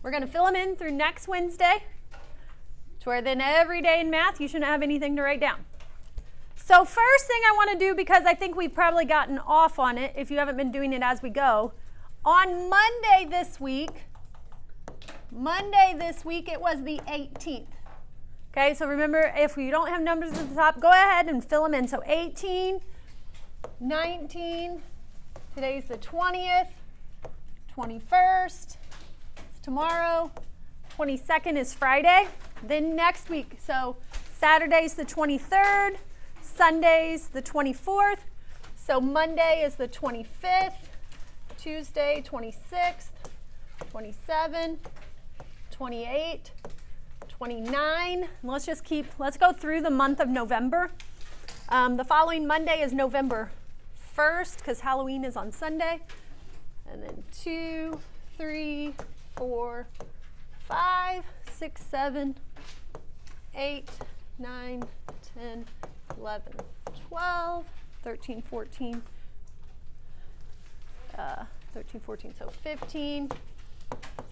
We're going to fill them in through next Wednesday, to where then every day in math you shouldn't have anything to write down. So first thing I want to do, because I think we've probably gotten off on it if you haven't been doing it as we go, on Monday this week it was the 18th. Okay, so remember, if you don't have numbers at the top, go ahead and fill them in. So 18, 19, today's the 20th, 21st, it's tomorrow, 22nd is Friday, then next week. So Saturday's the 23rd, Sunday's the 24th, so Monday is the 25th, Tuesday 26th, 27, 28, 29. Let's go through the month of November. The following Monday is November 1st because Halloween is on Sunday. And then 2, 3, 4, 5, 6, 7, 8, 9, 10, 11, 12, 13, 14, 14, so 15,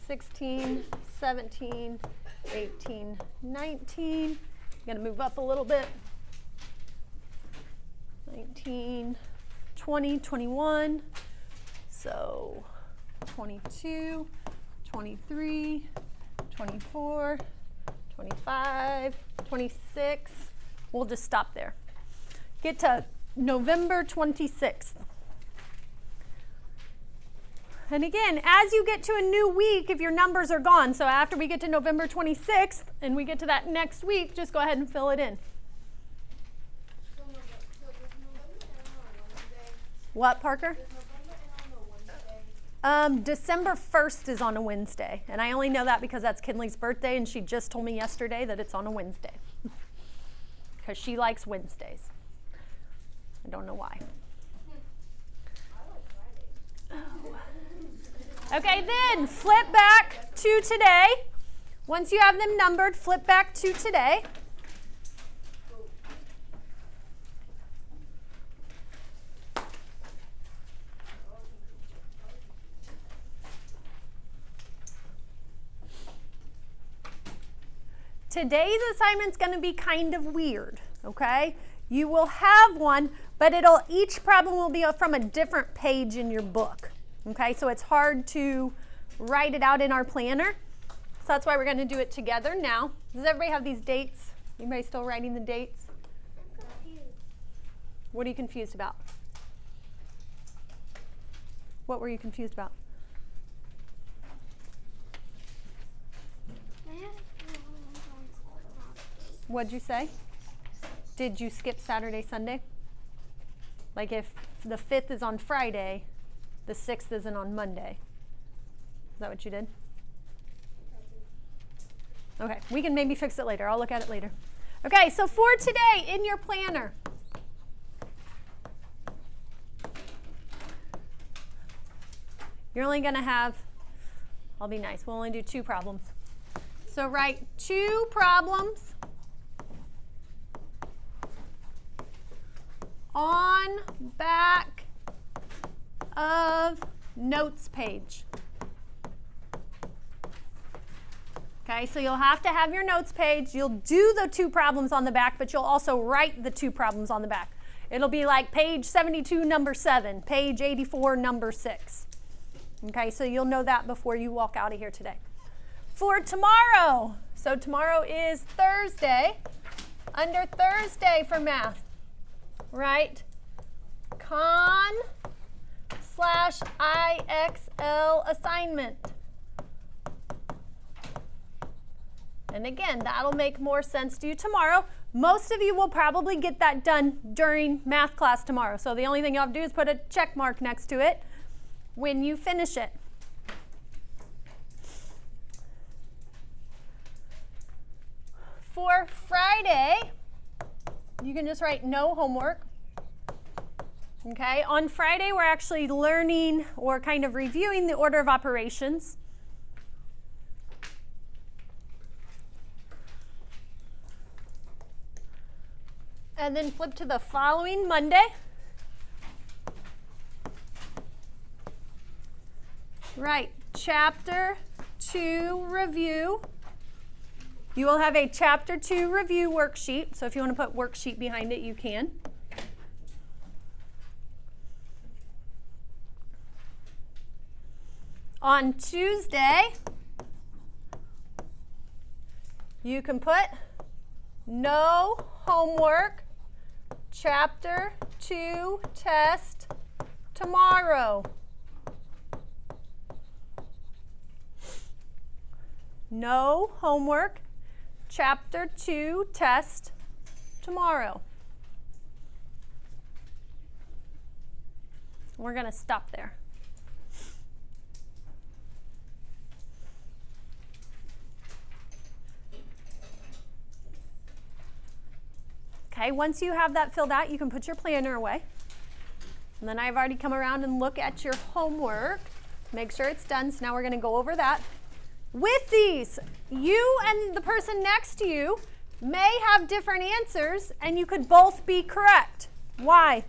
16, 17, 18, 19. I'm going to move up a little bit. 19, 20, 21. So 22, 23, 24, 25, 26. We'll just stop there. Get to November 26th. And again, as you get to a new week, if your numbers are gone, so after we get to November 26th and we get to that next week, just go ahead and fill it in. What, Parker? December 1st is on a Wednesday, and I only know that because that's Kinley's birthday, and she just told me yesterday that it's on a Wednesday because she likes Wednesdays. I don't know why. Okay, then flip back to today. Once you have them numbered, flip back to today. Today's assignment's going to be kind of weird, okay? You will have one, but each problem will be from a different page in your book. Okay, so it's hard to write it out in our planner. So that's why we're going to do it together now. Does everybody have these dates? Anybody still writing the dates? I'm confused. What are you confused about? What were you confused about? What'd you say? Did you skip Saturday, Sunday? Like if the 5th is on Friday, the 6th isn't on Monday. Is that what you did? Okay, we can maybe fix it later. I'll look at it later. Okay, so for today in your planner, you're only going to have, I'll be nice, we'll only do 2 problems. So write 2 problems on back of notes page. Okay, so you'll have to have your notes page. You'll do the 2 problems on the back, but you'll also write the 2 problems on the back. It'll be like page 72, number 7, page 84, number 6. Okay, so you'll know that before you walk out of here today. For tomorrow, so tomorrow is Thursday. Under Thursday for math, write con/IXL assignment. And again, that'll make more sense to you tomorrow. Most of you will probably get that done during math class tomorrow. So the only thing you have to do is put a check mark next to it when you finish it. For Friday, you can just write no homework. Okay, on Friday we're actually learning or kind of reviewing the order of operations. And then flip to the following Monday. Right, chapter 2 review. You will have a Chapter 2 review worksheet. So if you want to put worksheet behind it, you can. On Tuesday, you can put no homework, Chapter 2 test tomorrow. No homework, Chapter 2 test tomorrow. We're going to stop there. Okay, once you have that filled out, you can put your planner away. And then I've already come around and look at your homework. Make sure it's done. So now we're going to go over that. With these, you and the person next to you may have different answers, and you could both be correct. Why?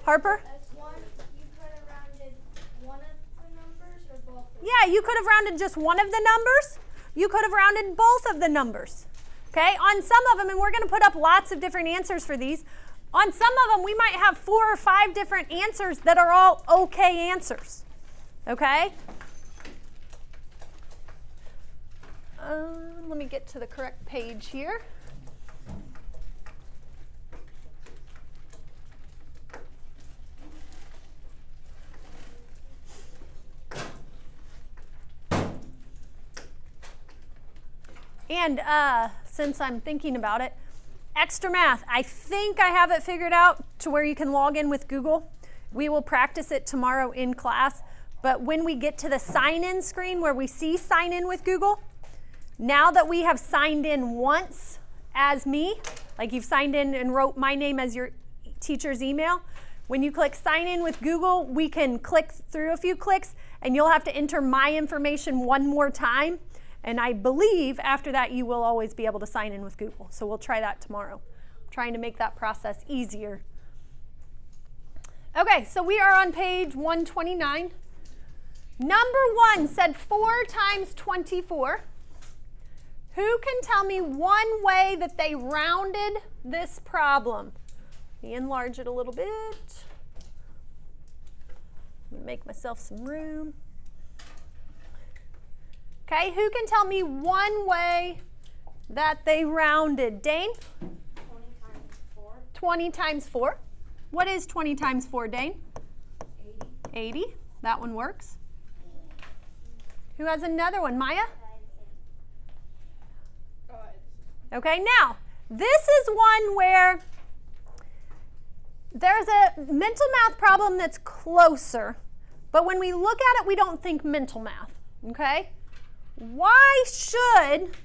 Harper? One, you could have rounded one of the numbers or both of them? Yeah, you could have rounded just one of the numbers. You could have rounded both of the numbers. Okay, on some of them, and we're going to put up lots of different answers for these, on some of them we might have 4 or 5 different answers that are all okay answers. Okay? Let me get to the correct page here. And since I'm thinking about it, extra math. I think I have it figured out to where you can log in with Google. We will practice it tomorrow in class. But when we get to the sign-in screen where we see sign in with Google, now that we have signed in once as me, like you've signed in and wrote my name as your teacher's email, when you click sign in with Google, we can click through a few clicks and you'll have to enter my information one more time. And I believe after that you will always be able to sign in with Google. So we'll try that tomorrow. I'm trying to make that process easier. Okay, so we are on page 129. Number 1 said 4 times 24. Who can tell me one way that they rounded this problem? Let me enlarge it a little bit. Let me make myself some room. Okay, who can tell me one way that they rounded? Dane? 20 times 4. 20 times 4. What is 20 times 4, Dane? 80. 80. That one works. Who has another one? Maya? Okay, now, this is one where there's a mental math problem that's closer, but when we look at it, we don't think mental math, okay? Why should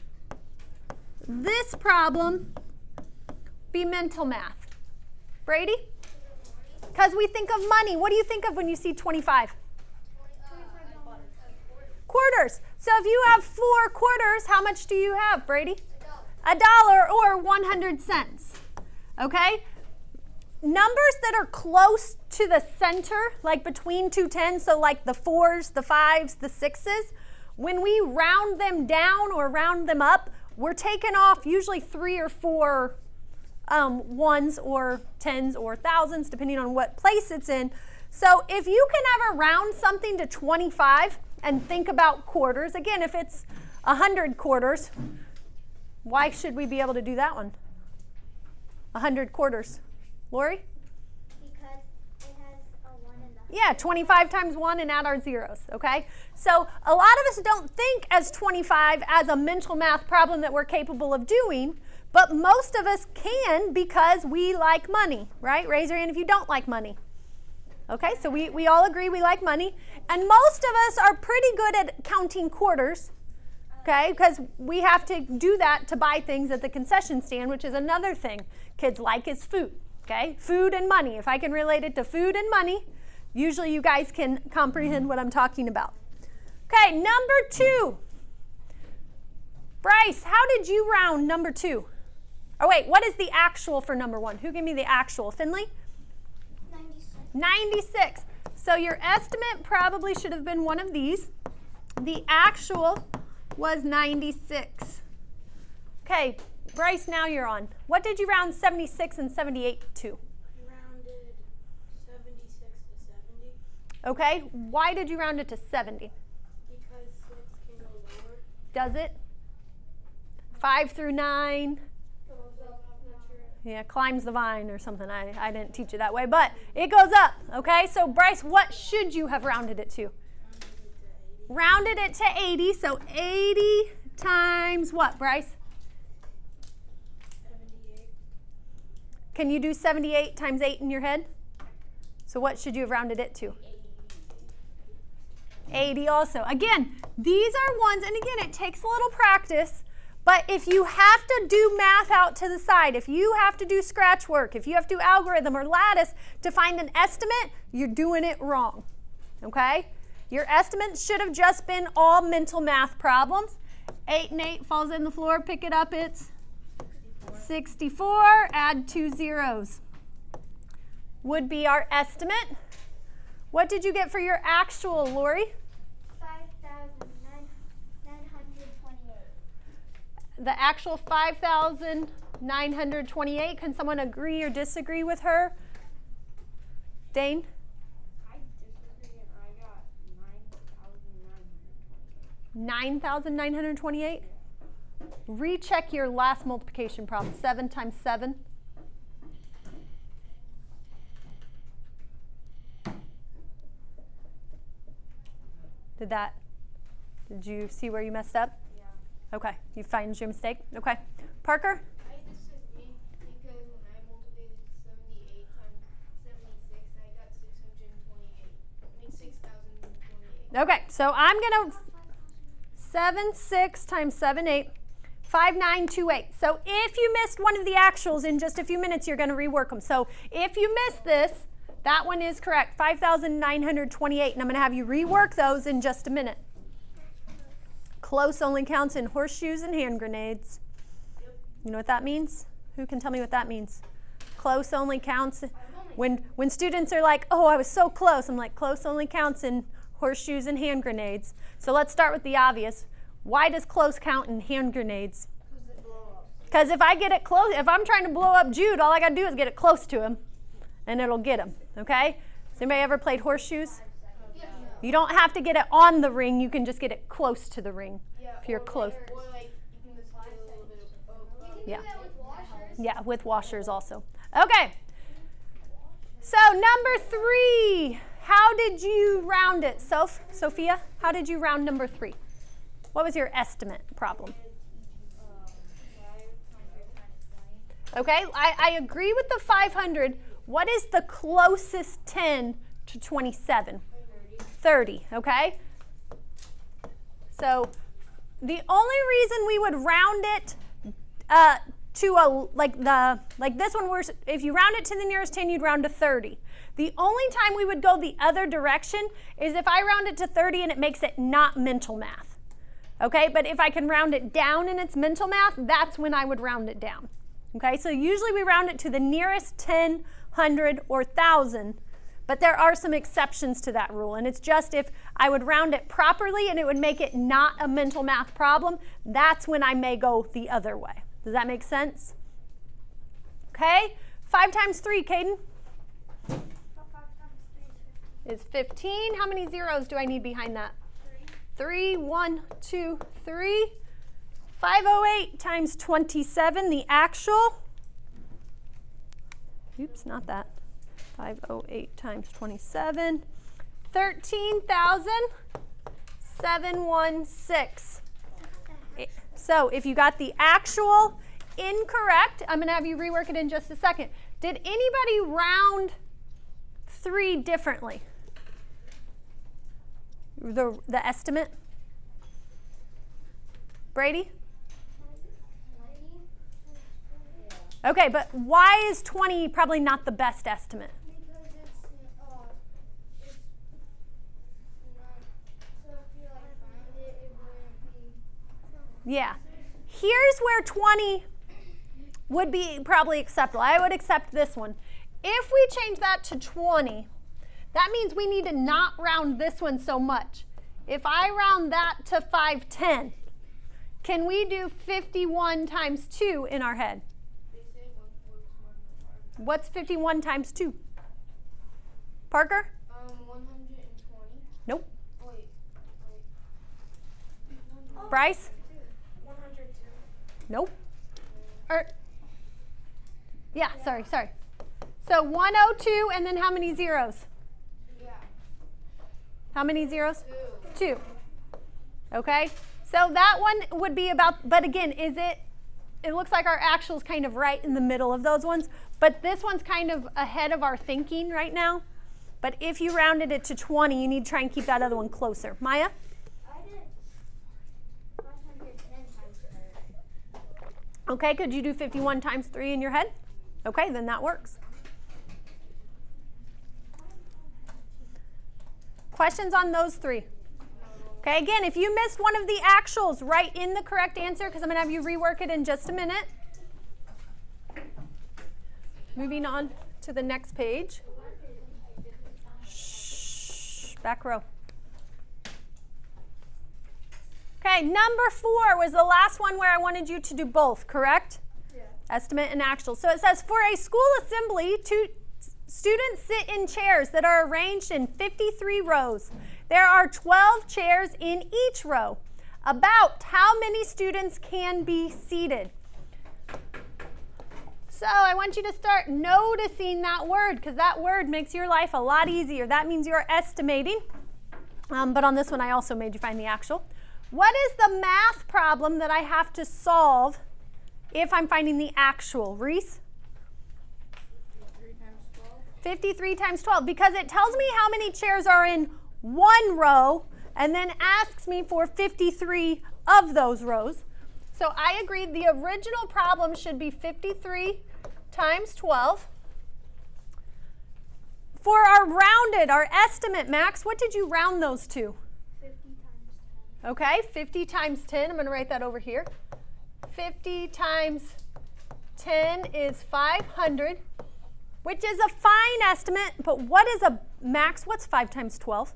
this problem be mental math? Brady? Because we think of money. What do you think of when you see 25? Quarters. So if you have 4 quarters, how much do you have, Brady? $1 or 100 cents. Okay? Numbers that are close to the center, like between 2 tens, so like the 4s, the 5s, the 6s, when we round them down or round them up, we're taking off usually 3 or 4 ones or tens or thousands, depending on what place it's in. So if you can ever round something to 25 and think about quarters, again, if it's 100 quarters, why should we be able to do that one? 100 quarters. Lori? Because it has a 1 in the Yeah, 25 times 1 and add our zeros, okay? So a lot of us don't think as 25 as a mental math problem that we're capable of doing, but most of us can because we like money, right? Raise your hand if you don't like money. Okay, so we all agree we like money. And most of us are pretty good at counting quarters, okay? Because we have to do that to buy things at the concession stand, which is another thing kids like is food, okay? Food and money. If I can relate it to food and money, usually you guys can comprehend what I'm talking about. Okay, number 2. Bryce, how did you round number 2? Oh wait, what is the actual for number 1? Who gave me the actual? Finley? 96. 96. So your estimate probably should have been one of these. The actual was 96. Okay, Bryce, now you're on. What did you round 76 and 78 to? Rounded 76 to 70. Okay, why did you round it to 70? Because 6 can go lower. Does it? 5 through 9. Goes up, not sure. Yeah, climbs the vine or something. I didn't teach you that way, but it goes up. Okay, so Bryce, what should you have rounded it to? Rounded it to 80, so 80 times what, Bryce? 78. Can you do 78 times 8 in your head? So what should you have rounded it to? 80 also. Again, these are ones, and again, it takes a little practice, but if you have to do math out to the side, if you have to do scratch work, if you have to do algorithm or lattice to find an estimate, you're doing it wrong, okay? Your estimates should have just been all mental math problems. 8 and 8 falls in the floor, pick it up, it's 64, add 2 zeros. Would be our estimate. What did you get for your actual, Lori? 5,928. The actual 5,928. Can someone agree or disagree with her? Dane? I disagree, and I got 9,928? 9,928. Recheck your last multiplication problem. 7 times 7. Did you see where you messed up? Yeah. Okay, you find your mistake? Okay. Parker? I disagree because when I multiplied 78 times 76, I got 628. I mean 6,028. Okay, so I'm going to 7, 6 times 7, 8, 5,928. So if you missed one of the actuals in just a few minutes, you're going to rework them. So if you missed this, that one is correct, 5,928. And I'm going to have you rework those in just a minute. Close only counts in horseshoes and hand grenades. You know what that means? Who can tell me what that means? Close only counts. When students are like, oh, I was so close, I'm like, close only counts in horseshoes and hand grenades. So let's start with the obvious. Why does close count in hand grenades? Because if I get it close, if I'm trying to blow up Jude, all I got to do is get it close to him, and it'll get him, okay? Has anybody ever played horseshoes? You don't have to get it on the ring. You can just get it close to the ring if you're close. Or like you can just put a little bit of Yeah. that with washers. Yeah, with washers also. Okay. So number 3. How did you round it? Sophia, how did you round number 3? What was your estimate problem? Okay, I agree with the 500. What is the closest 10 to 27? 30, okay? So the only reason we would round it to a, like this one, if you round it to the nearest 10, you'd round to 30. The only time we would go the other direction is if I round it to 30 and it makes it not mental math. Okay, but if I can round it down and it's mental math, that's when I would round it down. Okay, so usually we round it to the nearest 10, 100, or 1,000, but there are some exceptions to that rule, and it's just if I would round it properly and it would make it not a mental math problem, that's when I may go the other way. Does that make sense? Okay, 5 times 3, Caden? 5 times 3 Is 15. How many zeros do I need behind that? 3. 1, 2, 3. 508 times 27, the actual. Oops, not that. 508 times 27. 13,716. So if you got the actual incorrect, I'm going to have you rework it in just a second. Did anybody round 3 differently? The estimate? Brady? Okay, but why is 20 probably not the best estimate? Because it's not, so if you like found it, it wouldn't be. Yeah. Here's where 20 would be probably acceptable. I would accept this one. If we change that to 20, that means we need to not round this one so much. if I round that to 5/10, can we do 51 times 2 in our head? What's 51 times 2? Parker? 120. Nope. Wait. Bryce? 102. Nope. Yeah, sorry. So 102, and then how many zeros? Yeah. How many zeros? 2. 2. Okay, so that one would be about, but again, it looks like our actual's kind of right in the middle of those ones, but this one's kind of ahead of our thinking right now. But if you rounded it to 20, you need to try and keep that other one closer. Maya? I did 510 times 3. Okay, could you do 51 times 3 in your head? Okay, then that works. Questions on those 3? Okay, again, if you missed one of the actuals, write in the correct answer because I'm going to have you rework it in just a minute. Moving on to the next page. Shh, back row. Okay, number 4 was the last one where I wanted you to do both, correct? Yeah. Estimate and actual. So it says, for a school assembly, students sit in chairs that are arranged in 53 rows. There are 12 chairs in each row. About how many students can be seated? So I want you to start noticing that word because that word makes your life a lot easier. That means you're estimating. But on this one, I also made you find the actual. What is the math problem that I have to solve if I'm finding the actual? Reese? 53 times 12, because it tells me how many chairs are in one row and then asks me for 53 of those rows. So I agreed the original problem should be 53 times 12. For our rounded, our estimate, Max, what did you round those to? 50 times 10. Okay, 50 times 10. I'm going to write that over here. 50 times 10 is 500. Which is a fine estimate, but what is a max? What's 5 times 12?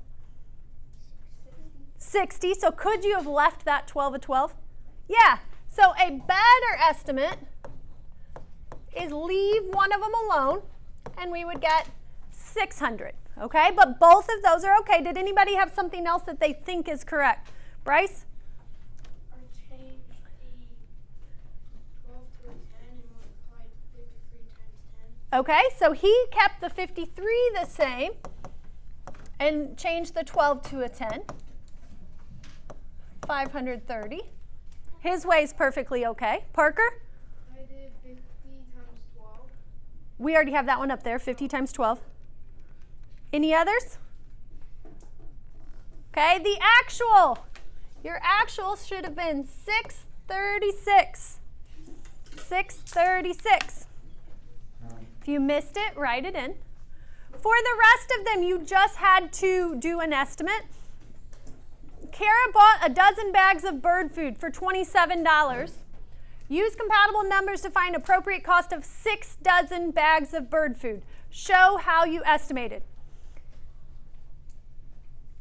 60. So could you have left that 12 a 12? Yeah. So a better estimate is leave one of them alone, and we would get 600. Okay, but both of those are okay. Did anybody have something else that they think is correct? Bryce? I changed the 12 to a 10 and multiplied 53 times 10. Okay, so he kept the 53 the same and changed the 12 to a 10. 530. His way is perfectly okay. Parker? I did 50 times 12. We already have that one up there, 50 times 12. Any others? Okay, the actual. Your actual should have been 636. 636. If you missed it, write it in. For the rest of them, you just had to do an estimate. Kara bought a dozen bags of bird food for $27. Use compatible numbers to find appropriate cost of 6 dozen bags of bird food. Show how you estimated.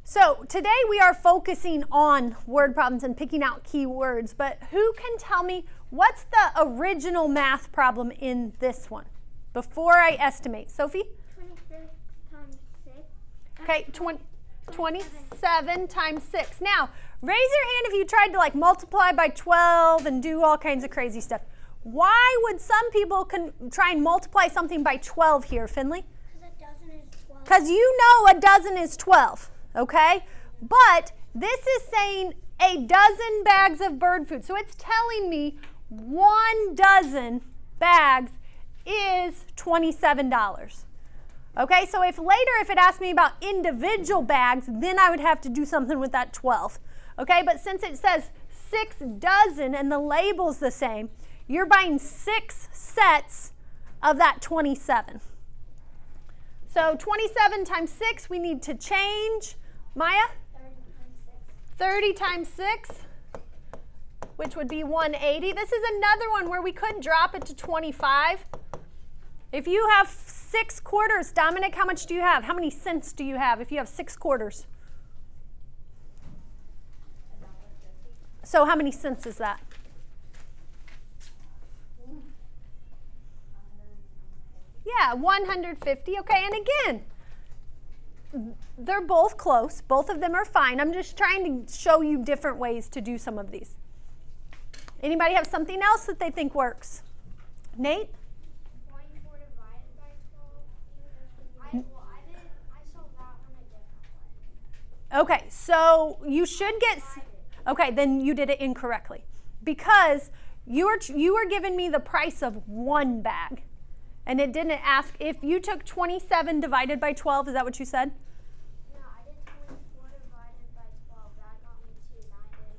So today we are focusing on word problems and picking out key words, but who can tell me what's the original math problem in this one before I estimate? Sophie? 26 times 6. Okay, 27 times 6. Now, raise your hand if you tried to multiply by 12 and do all kinds of crazy stuff. Why would some people try and multiply something by 12 here, Finley? Because a dozen is 12. Because you know a dozen is 12, okay? But this is saying a dozen bags of bird food. So it's telling me 1 dozen bags is $27. Okay, so if it asked me about individual bags, then I would have to do something with that 12. Okay, but since it says 6 dozen and the label's the same, you're buying 6 sets of that 27. So 27 times 6, we need to change. Maya? 30 times 6, which would be 180. This is another one where we could drop it to 25. If you have 6 quarters, Dominic, how much do you have? How many cents do you have if you have 6 quarters? So how many cents is that? Yeah, 150. Okay, and again, they're both close. Both of them are fine. I'm just trying to show you different ways to do some of these. Anybody have something else that they think works? Nate? 24 divided by 12. I saw that one a different way. Okay, so you should get, okay, then you did it incorrectly. Because you were giving me the price of one bag. And it didn't ask if you took 27 divided by 12. Is that what you said? No, I did 24 divided by 12. That got me 2. Then I did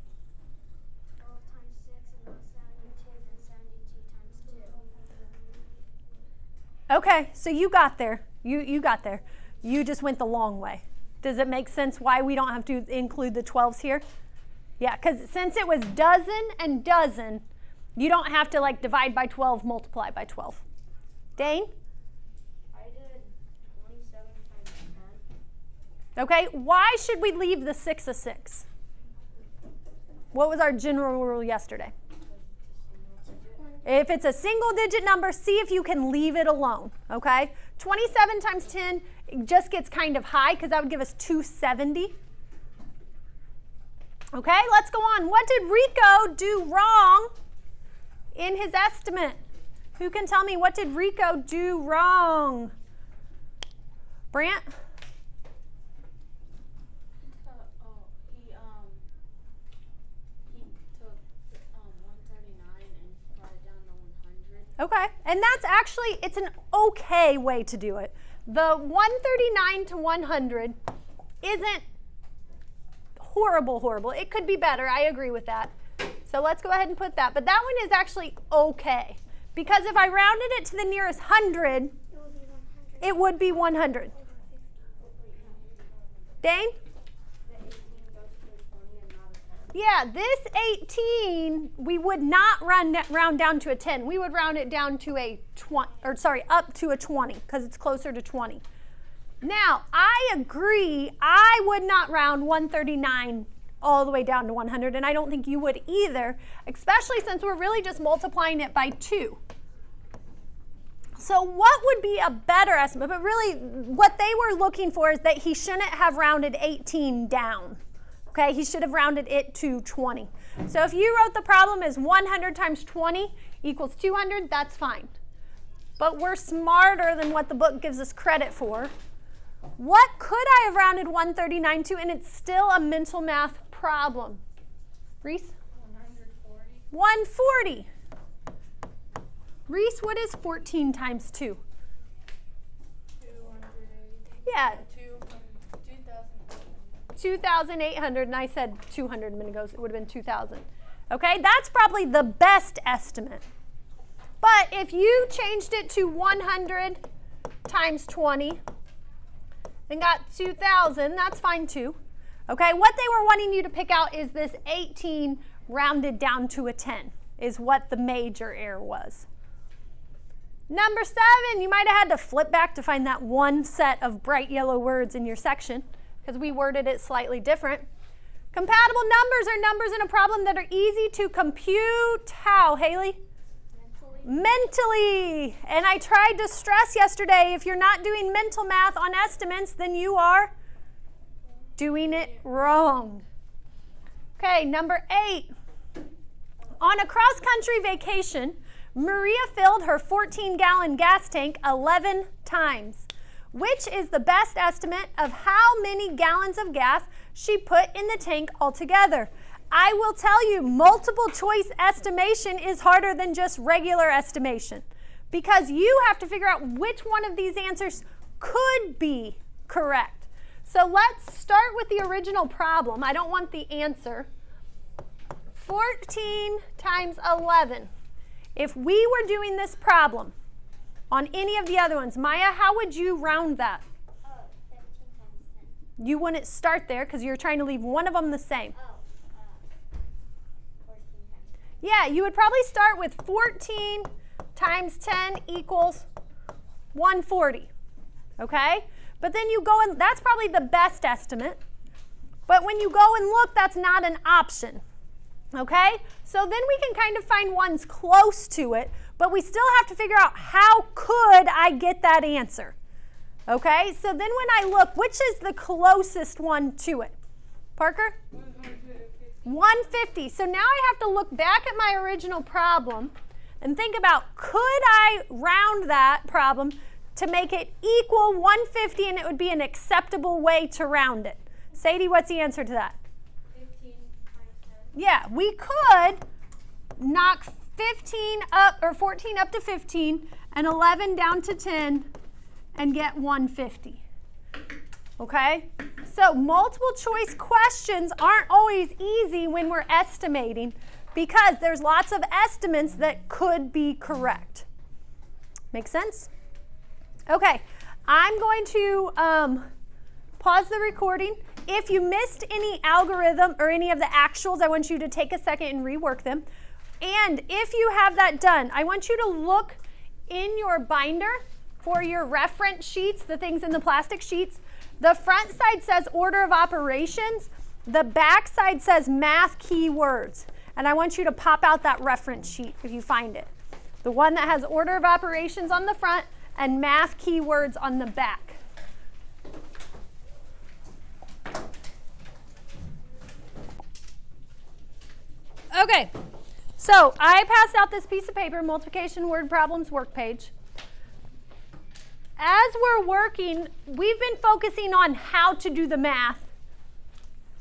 12 times 6, and that's 72. Then 72 times 2. Okay, so you got there. You got there. You just went the long way. Does it make sense why we don't have to include the 12s here? Yeah, because since it was dozen and dozen, you don't have to like divide by 12, multiply by 12. Dane? I did 27 times 10. Okay, why should we leave the 6 a 6? What was our general rule yesterday? If it's a single digit number, see if you can leave it alone, okay? 27 times 10 just gets kind of high because that would give us 270. Okay, let's go on. What did Rico do wrong in his estimate? Who can tell me what did Rico do wrong? Brant? He took 139 and brought it down to 100. Okay, and that's actually, it's an okay way to do it. The 139 to 100 isn't horrible. It could be better, I agree with that. So let's go ahead and put that. But that one is actually okay. Because if I rounded it to the nearest 100, it would be 100. Dane? Yeah, this 18, we would not round down to a 10. We would round it down to a 20, or sorry, up to a 20, because it's closer to 20. Now, I agree, I would not round 139 all the way down to 100, and I don't think you would either, especially since we're really just multiplying it by 2. So what would be a better estimate? But really, what they were looking for is that he shouldn't have rounded 18 down. Okay, he should have rounded it to 20. So if you wrote the problem as 100 times 20 equals 200, that's fine. But we're smarter than what the book gives us credit for. What could I have rounded 139 to, and it's still a mental math problem? Reese? 140. 140. Reese, what is 14 times 2? 280. Yeah. 2,800. 2,800, and I said 200 a minute ago, so it would have been 2,000. Okay, that's probably the best estimate. But if you changed it to 100 times 20 and got 2,000, that's fine too. Okay, what they were wanting you to pick out is this 18 rounded down to a 10 is what the major error was. Number 7, you might have had to flip back to find that one set of bright yellow words in your section because we worded it slightly different. Compatible numbers are numbers in a problem that are easy to compute. How, Haley? Mentally. And I tried to stress yesterday, if you're not doing mental math on estimates, then you are doing it wrong. Okay, number 8. On a cross-country vacation, Maria filled her 14-gallon gas tank 11 times. Which is the best estimate of how many gallons of gas she put in the tank altogether? I will tell you, multiple choice estimation is harder than just regular estimation because you have to figure out which one of these answers could be correct. So let's start with the original problem. I don't want the answer. 14 times 11. If we were doing this problem on any of the other ones, Maya, how would you round that? 15 times 10. You wouldn't start there because you're trying to leave one of them the same. 14 times 10. Yeah, you would probably start with 14 times 10 equals 140, okay? But then you go and that's probably the best estimate. But when you go and look, that's not an option. Okay, so then we can kind of find ones close to it, but we still have to figure out how could I get that answer. Okay, so then when I look, which is the closest one to it? Parker? 150. So now I have to look back at my original problem and think about, could I round that problem to make it equal 150 and it would be an acceptable way to round it? Sadie, what's the answer to that? 15 times 10. Yeah, we could knock 15 up, or 14 up to 15 and 11 down to 10 and get 150. Okay? So multiple choice questions aren't always easy when we're estimating because there's lots of estimates that could be correct. Make sense? Okay, I'm going to pause the recording. If you missed any algorithm or any of the actuals, I want you to take a second and rework them. And if you have that done, I want you to look in your binder for your reference sheets, the things in the plastic sheets. The front side says order of operations. The back side says math keywords. And I want you to pop out that reference sheet if you find it. The one that has order of operations on the front and math keywords on the back. Okay, so I passed out this piece of paper, multiplication word problems work page. As we're working, we've been focusing on how to do the math,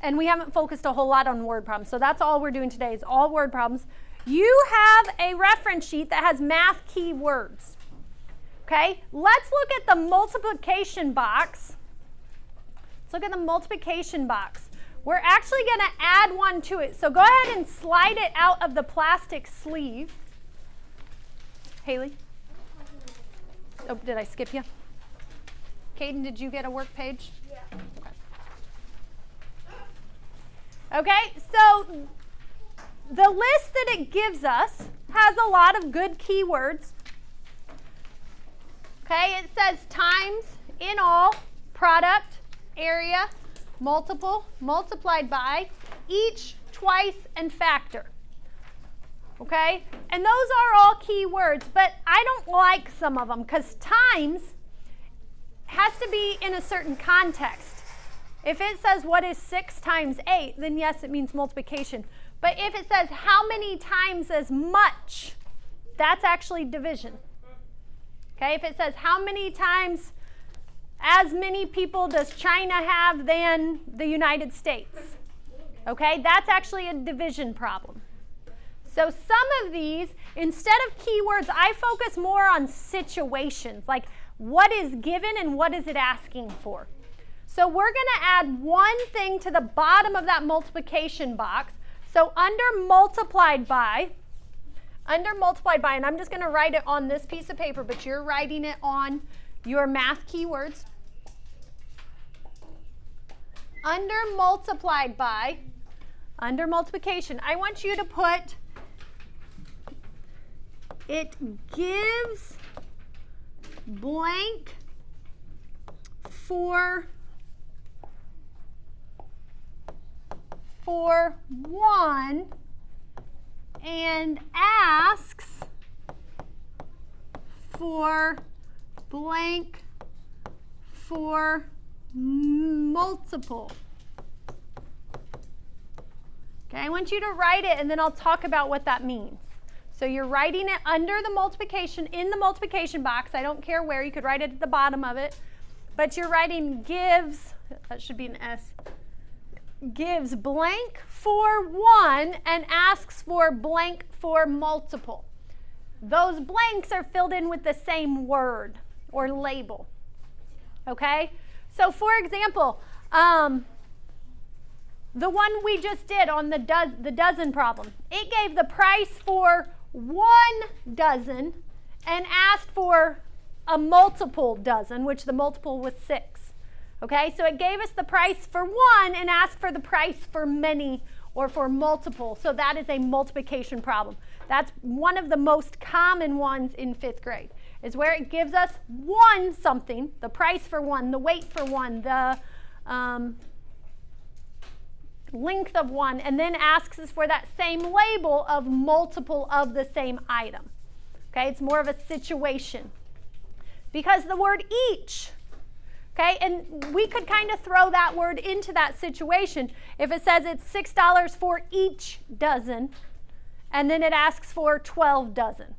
and we haven't focused a whole lot on word problems. So that's all we're doing today is all word problems. You have a reference sheet that has math keywords. Okay, let's look at the multiplication box. Let's look at the multiplication box. We're actually going to add one to it. So go ahead and slide it out of the plastic sleeve. Haley? Oh, did I skip you? Caden, did you get a work page? Yeah. Okay, so the list that it gives us has a lot of good keywords. Okay, it says times, in all, product, area, multiple, multiplied by, each, twice, and factor. Okay, and those are all keywords, but I don't like some of them because times has to be in a certain context. If it says what is 6 times 8, then yes, it means multiplication. But if it says how many times as much, that's actually division. Okay, if it says how many times as many people does China have than the United States, okay, that's actually a division problem. So some of these, instead of keywords, I focus more on situations, like what is given and what is it asking for. So we're going to add one thing to the bottom of that multiplication box. So under multiplied by, and I'm just going to write it on this piece of paper, but you're writing it on your math keywords. Under multiplied by, under multiplication, I want you to put it gives blank for 1 and asks for blank for multiple. Okay, I want you to write it and then I'll talk about what that means. So you're writing it under the multiplication, in the multiplication box. I don't care where, you could write it at the bottom of it. But you're writing gives, that should be an S, gives blank for 1 and asks for blank for multiple. Those blanks are filled in with the same word or label. Okay? So for example, the one we just did on the dozen problem, it gave the price for 1 dozen and asked for a multiple dozen, which the multiple was 6. Okay, so it gave us the price for 1 and asked for the price for many or for multiple. So that is a multiplication problem. That's one of the most common ones in 5th grade, is where it gives us 1 something, the price for 1, the weight for 1, the length of one, and then asks us for that same label of multiple of the same item. Okay, it's more of a situation. Because the word each, okay, and we could kind of throw that word into that situation. If it says it's $6 for each dozen, and then it asks for 12 dozen.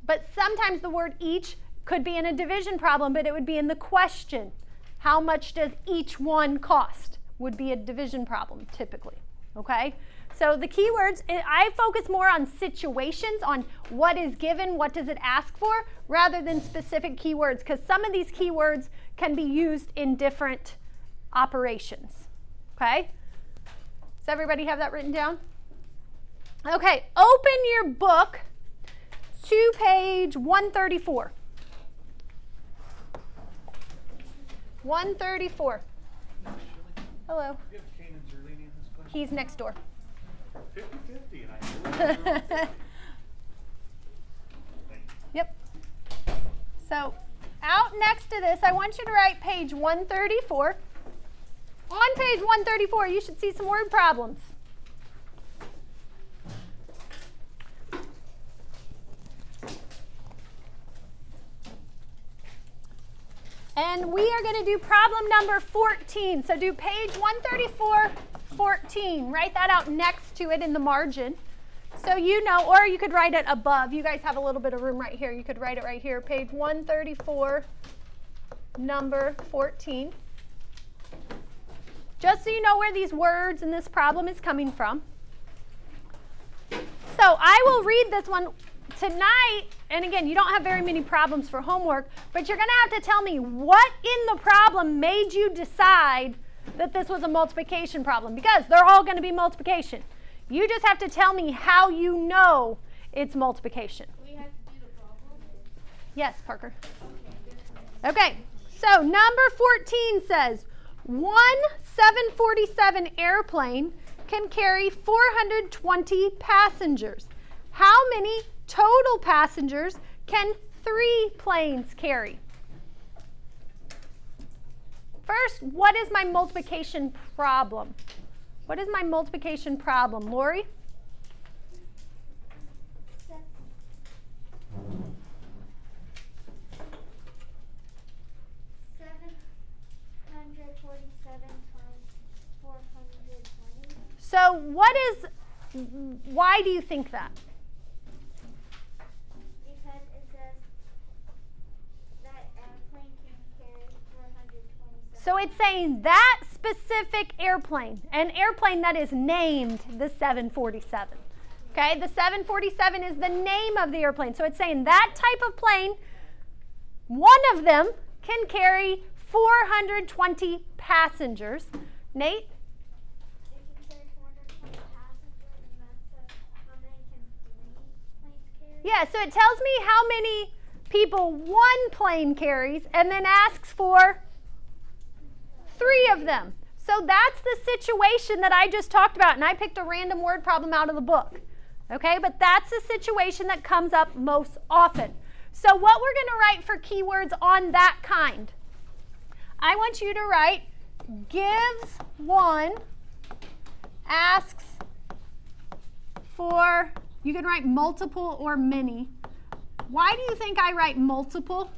But sometimes the word each could be in a division problem, but it would be in the question. How much does each one cost? Would be a division problem typically, okay? So the keywords, I focus more on situations, on what is given, what does it ask for, rather than specific keywords, because some of these keywords can be used in different operations, okay? Does everybody have that written down? Okay, open your book to page 134. 134. Hello. He's next door. 50-50, and I Yep. So out next to this, I want you to write page 134. On page 134, you should see some word problems. And we are going to do problem number 14. So do page 134, 14. Write that out next to it in the margin. So you know, or you could write it above. You guys have a little bit of room right here. You could write it right here. Page 134, number 14. Just so you know where these words in this problem is coming from. So I will read this one tonight, and again, you don't have very many problems for homework, but you're going to have to tell me what in the problem made you decide that this was a multiplication problem, because they're all going to be multiplication. You just have to tell me how you know it's multiplication. We have to do the problem? Yes, Parker. Okay, so number 14 says, one 747 airplane can carry 420 passengers. How many total passengers can 3 planes carry? First, what is my multiplication problem? What is my multiplication problem? Lori? 747 times 420. So why do you think that? Because it says that airplane can carry 427. So it's saying that specific airplane, an airplane that is named the 747. Okay, the 747 is the name of the airplane. So it's saying that type of plane, one of them can carry 420 passengers. Nate? It can carry 420 passengers, and that's how many can 3 planes carry? Yeah, so it tells me how many people one plane carries and then asks for 3 of them. So that's the situation that I just talked about, and I picked a random word problem out of the book. Okay, but that's the situation that comes up most often. So what we're going to write for keywords on that kind, I want you to write gives one, asks for, you can write multiple or many. Why do you think I write multiple?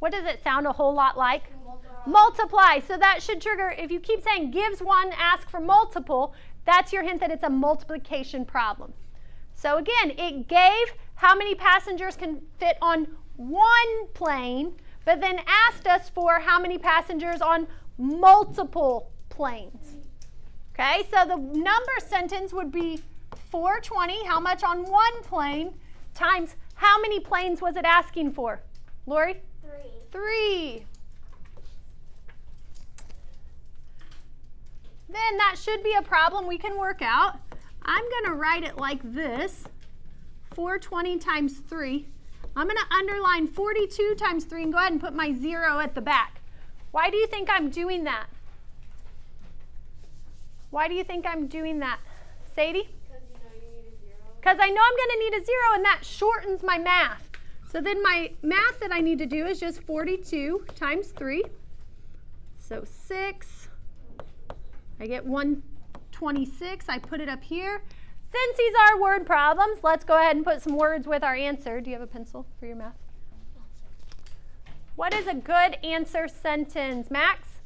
What does it sound a whole lot like? Multiply. So that should trigger, if you keep saying gives one, ask for multiple, that's your hint that it's a multiplication problem. So again, it gave how many passengers can fit on one plane, but then asked us for how many passengers on multiple planes. Okay, so the number sentence would be 420, how much on one plane, times how many planes was it asking for? Lori? 3. Then that should be a problem we can work out. I'm going to write it like this, 420 times 3. I'm going to underline 42 times 3 and go ahead and put my 0 at the back. Why do you think I'm doing that? Why do you think I'm doing that? Sadie? Because you know you need a 0. Because I know I'm going to need a 0, and that shortens my math. So then my math that I need to do is just 42 times 3. So 6 I get 126. I put it up here. Since these are word problems, let's go ahead and put some words with our answer. Do you have a pencil for your math? What is a good answer sentence, Max?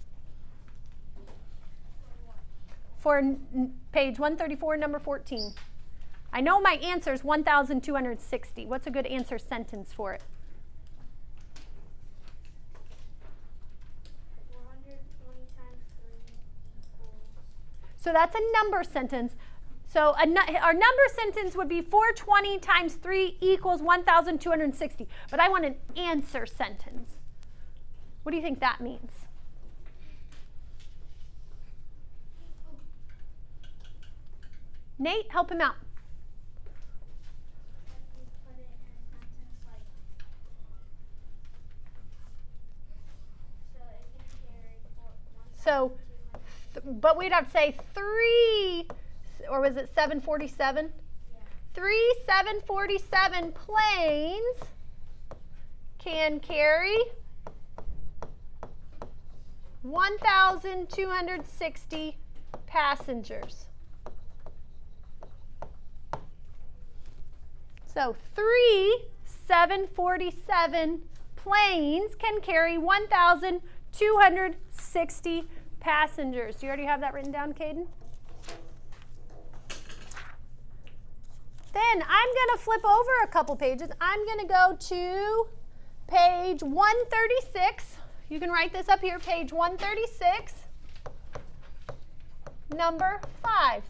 For page 134, number 14. I know my answer is 1,260. What's a good answer sentence for it? 420 times 3 equals. So that's a number sentence. So our number sentence would be 420 times 3 equals 1,260. But I want an answer sentence. What do you think that means? Nate, help him out. You put it in a sentence like, so it can carry So, but we'd have to say 3, or was it 747? Yeah. 3 747 planes can carry 1,260 passengers. So 3 747 planes can carry 1,260 passengers. Do you already have that written down, Caden? Then I'm going to flip over a couple pages. I'm going to go to page 136. You can write this up here, page 136, number 5.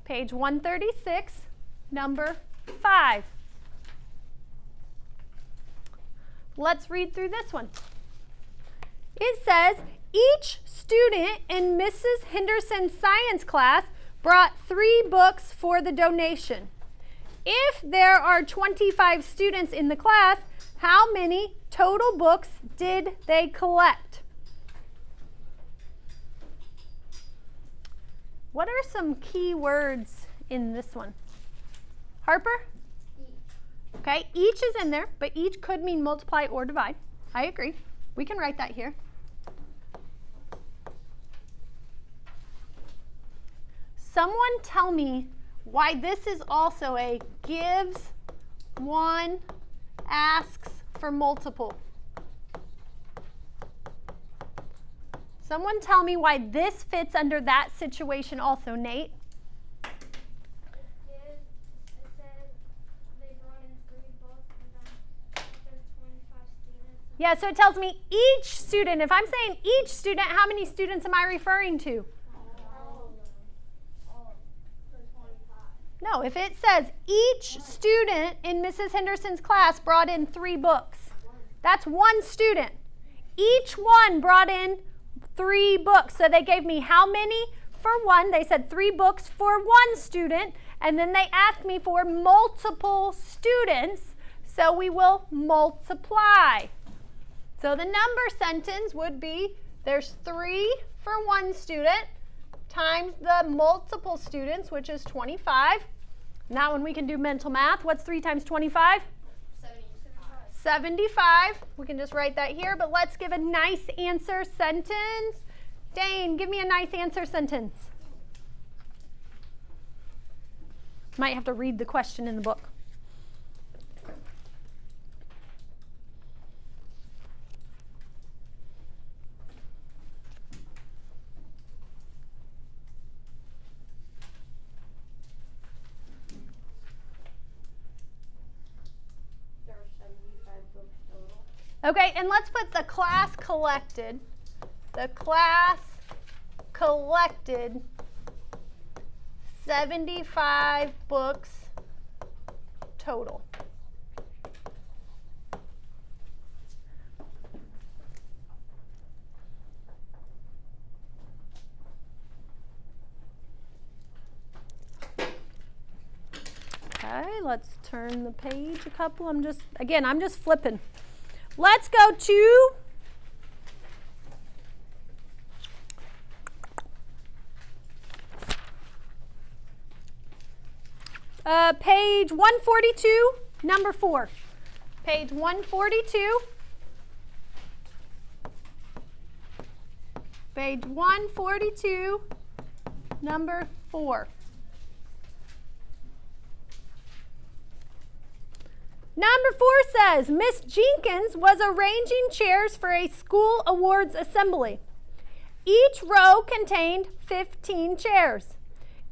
Page 136, number 5. Let's read through this one. It says, each student in Mrs. Henderson's science class brought 3 books for the donation. If there are 25 students in the class, how many total books did they collect? What are some key words in this one? Harper? Okay, each is in there, but each could mean multiply or divide. I agree. We can write that here. Someone tell me why this is also a gives one, asks for multiple. Someone tell me why this fits under that situation also, Nate. It says they brought in 3 books and then there's 25 students. Yeah, so it tells me each student. If I'm saying each student, how many students am I referring to? No, if it says each student in Mrs. Henderson's class brought in 3 books, that's one student. Each one brought in 3 books. So they gave me how many for one? They said 3 books for one student, and then they asked me for multiple students, so we will multiply. So the number sentence would be there's 3 for one student times the multiple students, which is 25. Now when we can do mental math, what's 3 times 25? 75. We can just write that here, but let's give a nice answer sentence. Dane, give me a nice answer sentence. Might have to read the question in the book. Okay, and let's put the class collected. The class collected 75 books total. Okay, let's turn the page a couple. I'm just flipping. Let's go to page 142, number 4. Page 142. Page 142, number 4. Number 4 says, Miss Jenkins was arranging chairs for a school awards assembly. Each row contained 15 chairs.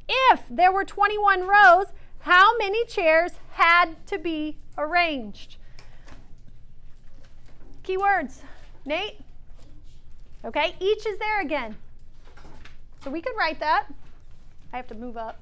If there were 21 rows, how many chairs had to be arranged? Keywords. Nate? Okay, each is there again. So we could write that. I have to move up.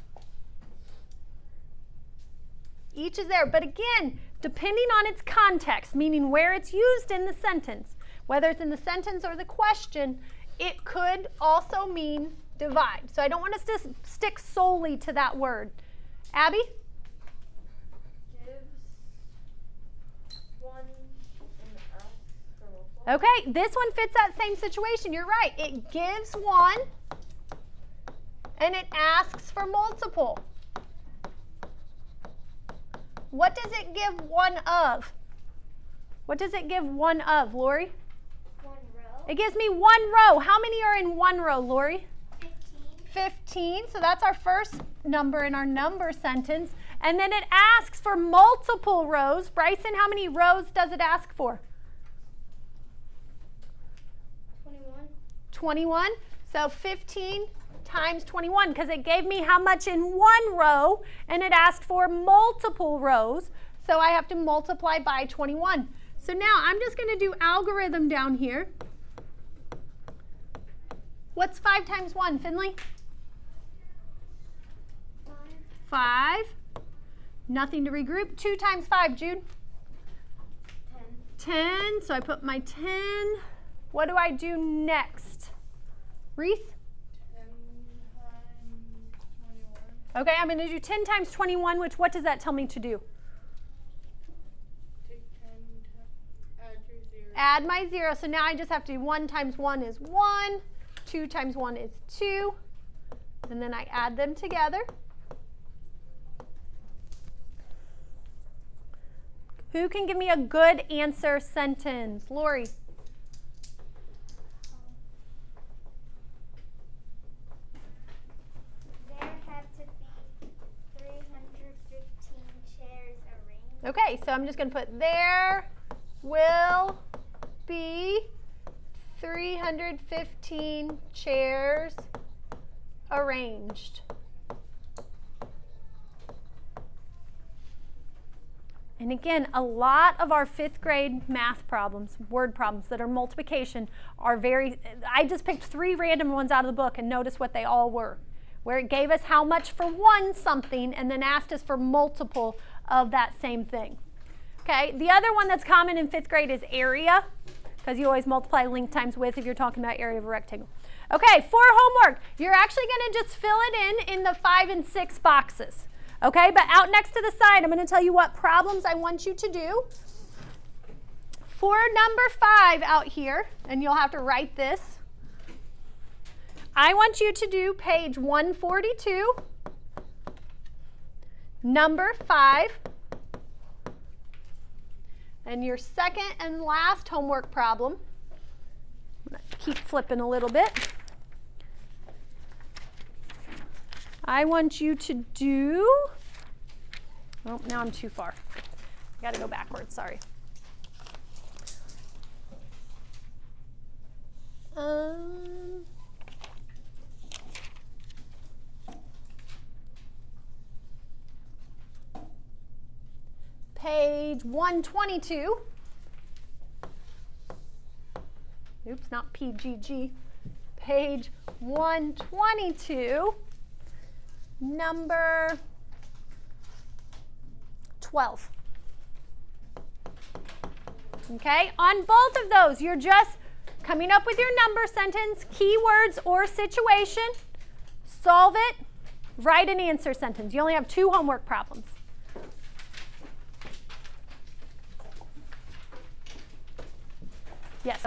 Each is there, but again, depending on its context, meaning where it's used in the sentence, whether it's in the sentence or the question, it could also mean divide. So I don't want us to stick solely to that word. Abby? Gives one and asks for multiple. Okay, this one fits that same situation. You're right. It gives one and it asks for multiple. What does it give one of? What does it give one of, Lori? One row. It gives me one row. How many are in one row, Lori? 15. 15. So that's our first number in our number sentence. And then it asks for multiple rows. Bryson, how many rows does it ask for? 21. 21. So 15 times 21, because it gave me how much in one row, and it asked for multiple rows, so I have to multiply by 21. So now I'm just going to do algorithm down here. What's 5 times 1, Finley? 5. Nothing to regroup. 2 times 5, Jude? 10. 10. So I put my 10. What do I do next? Reese? Okay, I'm going to do 10 times 21, which what does that tell me to do? Take 10, add your 0. Add my 0. So now I just have to do 1 times 1 is 1, 2 times 1 is 2, and then I add them together. Who can give me a good answer sentence? Lori. Okay, so I'm just going to put there will be 315 chairs arranged. And again, a lot of our 5th grade math problems, word problems that are multiplication are I just picked 3 random ones out of the book and notice what they all were. Where it gave us how much for one something and then asked us for multiple of that same thing. Okay, the other one that's common in 5th grade is area, because you always multiply length times width if you're talking about area of a rectangle. Okay, for homework, you're actually going to just fill it in the 5 and 6 boxes. Okay, but out next to the side, I'm going to tell you what problems I want you to do. For number 5 out here, and you'll have to write this, I want you to do page 142, number 5, and your second and last homework problem. I'm going to keep flipping a little bit. I want you to do, oh, now I'm too far. I got to go backwards, sorry. Page 122. Oops, not PGG. Page 122, number 12. Okay, on both of those, you're just coming up with your number sentence, keywords or situation, solve it, write an answer sentence. You only have 2 homework problems. Yes.